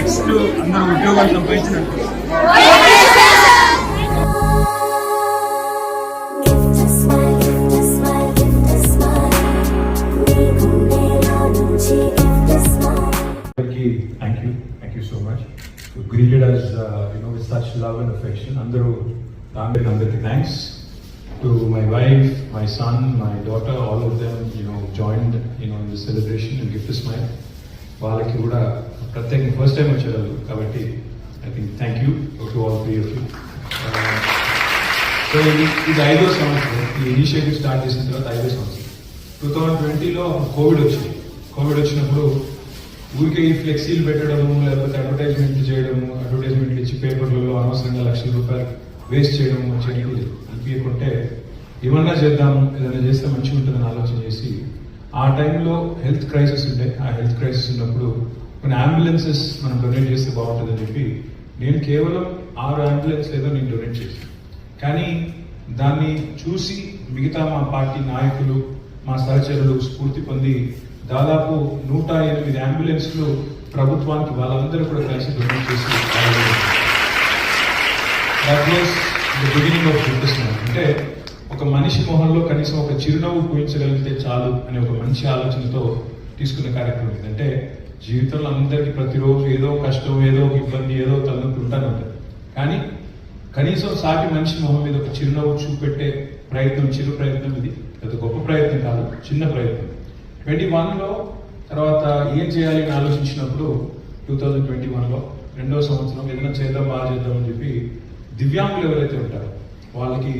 సైంటిస్టులు అందరూ ఉద్యోగాలు సంపాదించినట్టు. Thank you so much. You greeted us, with such love and affection. Andaru thanks to my wife, my son, my daughter. All of them, joined, in the celebration and gift smile. Valaki kuda pratyekam first time vacharu kabatti I think thank you to all three of you. So ఇది 5వ సంవత్సరం ఈ initiative start చేసిన తర్వాత 5వ సంవత్సరం. 2020లో Covid వచ్చినప్పుడు ఊరికే ఈ ఫ్లెక్సీలు పెట్టడము, లేకపోతే అడ్వర్టైజ్మెంట్లు చేయడము, అడ్వర్టైజ్మెంట్లు ఇచ్చి పేపర్లలో అనవసరంగా లక్షల రూపాయలు వేస్ట్ చేయడము అనిపించకుంటే ఏమన్నా చేద్దాము, ఏదైనా చేస్తే మంచిగా ఉంటుందని ఆలోచన చేసి ఆ టైంలో హెల్త్ క్రైసిస్ ఉండే. ఆ హెల్త్ క్రైసిస్ ఉన్నప్పుడు కొన్ని అంబులెన్సెస్ మనం డొనేట్ చేస్తే బాగుంటుందని చెప్పి నేను కేవలం 6 అంబులెన్స్ ఏదో నేను డొనేట్ చేశాను. కానీ దాన్ని చూసి మిగతా మా పార్టీ నాయకులు, మా సహచరులు స్ఫూర్తి పొంది దాదాపు 108 అంబులెన్స్లు ప్రభుత్వానికి వాళ్ళందరూ కూడా కలిసి డొనేట్ చేసి బిగినింగ్ ఆఫ్ బిజినెస్. అంటే ఒక మనిషి మొహంలో కనీసం ఒక చిరునవ్వు పూయించగలిగితే చాలు అనే ఒక మంచి ఆలోచనతో తీసుకున్న కార్యక్రమం ఇది. అంటే జీవితంలో అందరికీ ప్రతిరోజు ఏదో కష్టం, ఏదో ఇబ్బంది, ఏదో తలనొప్పి ఉంటానే ఉంటుంది. కానీ కనీసం సాటి మనిషి మొహం మీద ఒక చిరునవ్వు చూపెట్టే ప్రయత్నం, చిరు ప్రయత్నం ఇది. అది గొప్ప ప్రయత్నం కాదు, చిన్న ప్రయత్నం. 2021లో తర్వాత ఏం చేయాలి అని ఆలోచించినప్పుడు 2021లో 2వ సంవత్సరం ఏదైనా చేద్దాం, బాగా చేద్దామని చెప్పి దివ్యాంగులు ఎవరైతే ఉంటారో వాళ్ళకి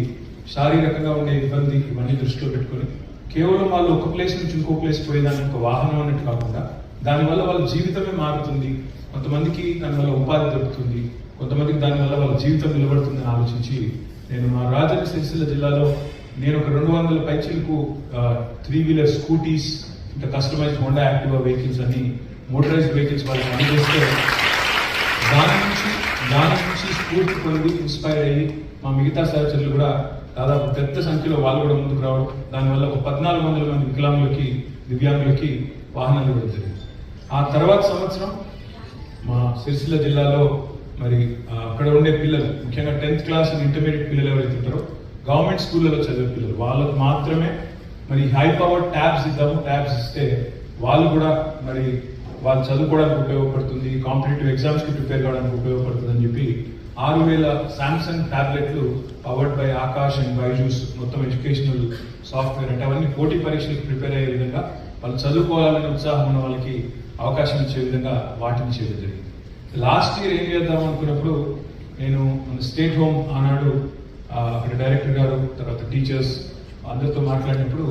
శారీరకంగా ఉండే ఇబ్బంది ఇవన్నీ దృష్టిలో పెట్టుకొని కేవలం వాళ్ళు ఒక ప్లేస్ నుంచి ఇంకో ప్లేస్ పోయేదానికి ఒక వాహనం అన్నట్టు కాకుండా దానివల్ల వాళ్ళ జీవితమే మారుతుంది, కొంతమందికి దానివల్ల ఉపాధి దొరుకుతుంది, కొంతమందికి దానివల్ల వాళ్ళ జీవితం నిలబడుతుందని ఆలోచించి నేను మా రాజన్న సిరిసిల్ల జిల్లాలో నేను ఒక 200 పైచీలకు 3-వీలర్ స్కూటీస్, ఇంకా కస్టమైజ్ హోండా యాక్టివా వెహికల్స్ అని మోటరైజ్డ్ వెహికల్స్ వాళ్ళకి అందజేస్తే దాని నుంచి స్ఫూర్తి పొంది ఇన్స్పైర్ అయ్యి మా మిగతా సహచరులు కూడా దాదాపు పెద్ద సంఖ్యలో వాళ్ళు కూడా ముందుకు రావడం, దానివల్ల ఒక 1400 మంది వికలాంగులకి, దివ్యాంగులకి వాహనాలు ఇవ్వడం జరిగింది. ఆ తర్వాత సంవత్సరం మా సిరిసిల్ల జిల్లాలో మరి అక్కడ ఉండే పిల్లలు, ముఖ్యంగా 10th క్లాస్ అండ్ ఇంటర్మీడియట్ పిల్లలు ఎవరైతే ఉంటారో గవర్నమెంట్ స్కూళ్ళలో చదివే పిల్లలు, వాళ్ళకు మాత్రమే మరి హై పవర్ ట్యాబ్స్ ఇద్దాము. ట్యాబ్స్ ఇస్తే వాళ్ళు కూడా మరి వాళ్ళు చదువుకోవడానికి ఉపయోగపడుతుంది, కాంపిటేటివ్ ఎగ్జామ్స్కి ప్రిపేర్ కావడానికి ఉపయోగపడుతుంది అని చెప్పి 6000 శాంసంగ్ ట్యాబ్లెట్లు powered by Akash and Byju's, మొత్తం ఎడ్యుకేషనల్ సాఫ్ట్వేర్, అంటే అవన్నీ పోటీ పరీక్షలకు ప్రిపేర్ అయ్యే విధంగా వాళ్ళు చదువుకోవాలనే ఉత్సాహం ఉన్న వాళ్ళకి అవకాశం ఇచ్చే విధంగా వాటిని చేయడం జరిగింది. లాస్ట్ ఇయర్ ఏం చేద్దాం అనుకున్నప్పుడు నేను మన స్టేట్ హోమ్ ఆనాడు అక్కడ డైరెక్టర్ గారు, తర్వాత టీచర్స్ అందరితో మాట్లాడినప్పుడు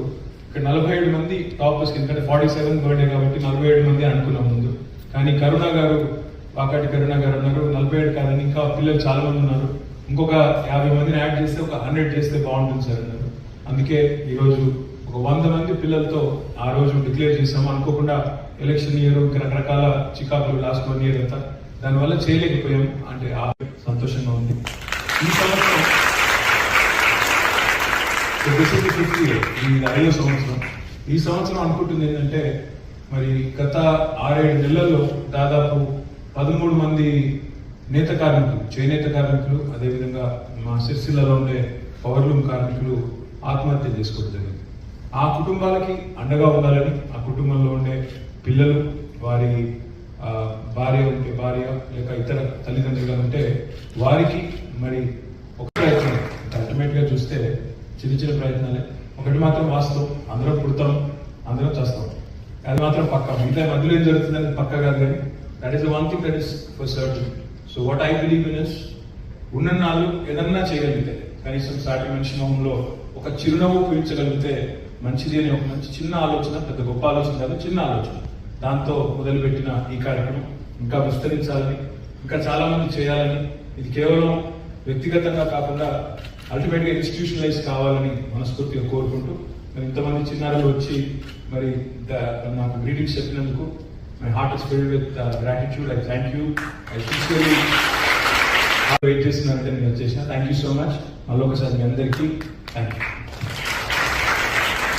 ఇక్కడ 47 మంది టాపర్స్, ఎందుకంటే 47th బర్త్డే కాబట్టి 47 మంది అనుకున్నాం ముందు. కానీ పాకాటి కరుణ గారు అన్నారు 47 కాదని, ఇంకా పిల్లలు చాలా మంది ఉన్నారు, ఇంకొక 50 మందిని యాడ్ చేస్తే ఒక 100 చేస్తే బాగుంటుంది సార్ అన్నారు. అందుకే ఈరోజు ఒక 100 మంది పిల్లలతో ఆ రోజు డిక్లేర్ చేసాము. అనుకోకుండా ఎలక్షన్ ఇయర్, ఇంకా రకరకాల చికాకులు లాస్ట్ 1 ఇయర్ అంతా, దానివల్ల చేయలేకపోయాం. అంటే సంతోషంగా ఉంది. ఈ సంవత్సరం ఈ 5వ సంవత్సరం. ఈ సంవత్సరం అనుకుంటుంది ఏంటంటే మరి గత 6-7 నెలల్లో దాదాపు 13 మంది నేత కార్మికులు, చేనేత కార్మికులు, అదేవిధంగా మా సిరిసిల్లలో ఉండే పవర్లూమ్ కార్మికులు ఆత్మహత్య చేసుకోవడం జరిగింది. ఆ కుటుంబాలకి అండగా ఉండాలని, ఆ కుటుంబంలో ఉండే పిల్లలు, వారి భార్య ఉంటే భార్య, లేక ఇతర తల్లిదండ్రులుగా ఉంటే వారికి మరి ఒక ప్రయత్నం, అల్టిమేట్ గా చూస్తే చిన్న ప్రయత్నాలే. ఒకటి మాత్రం వాస్తవం, అందరం పుడతాం, అందరం చేస్తాం, అది మాత్రం పక్కా. మిగతా మధ్యలో ఏం జరుగుతుందని పక్కా కాదు. కానీ that is the one thing that is for certain. So what I believe in is, ఉన్నన్నాళ్ళు ఏదన్నా చేయగలిగితే, కనీసం సాటి మనిషి మొహంలో ఒక చిరునవ్వు పూయించగలిగితే మంచిది అనే ఒక మంచి చిన్న ఆలోచన, పెద్ద గొప్ప ఆలోచన కాదు, చిన్న ఆలోచన, దాంతో మొదలుపెట్టిన ఈ కార్యక్రమం ఇంకా విస్తరించాలని, ఇంకా చాలా మంది చేయాలని, ఇది కేవలం వ్యక్తిగతంగా కాకుండా అల్టిమేట్ గా ఇన్స్టిట్యూషనలైజ్ కావాలని మనస్ఫూర్తిగా కోరుకుంటూ, మరి ఇంతమంది చిన్నారులు వచ్చి మరి నాకు గ్రీటింగ్స్ చెప్పినందుకు my heart is filled with gratitude. I thank you. I sincerely wait చేస్తున్నారంటే నేను వచ్చేసిన. Thank you so much. మళ్ళీ ఒకసారి మీ అందరికీ థ్యాంక్ యూ.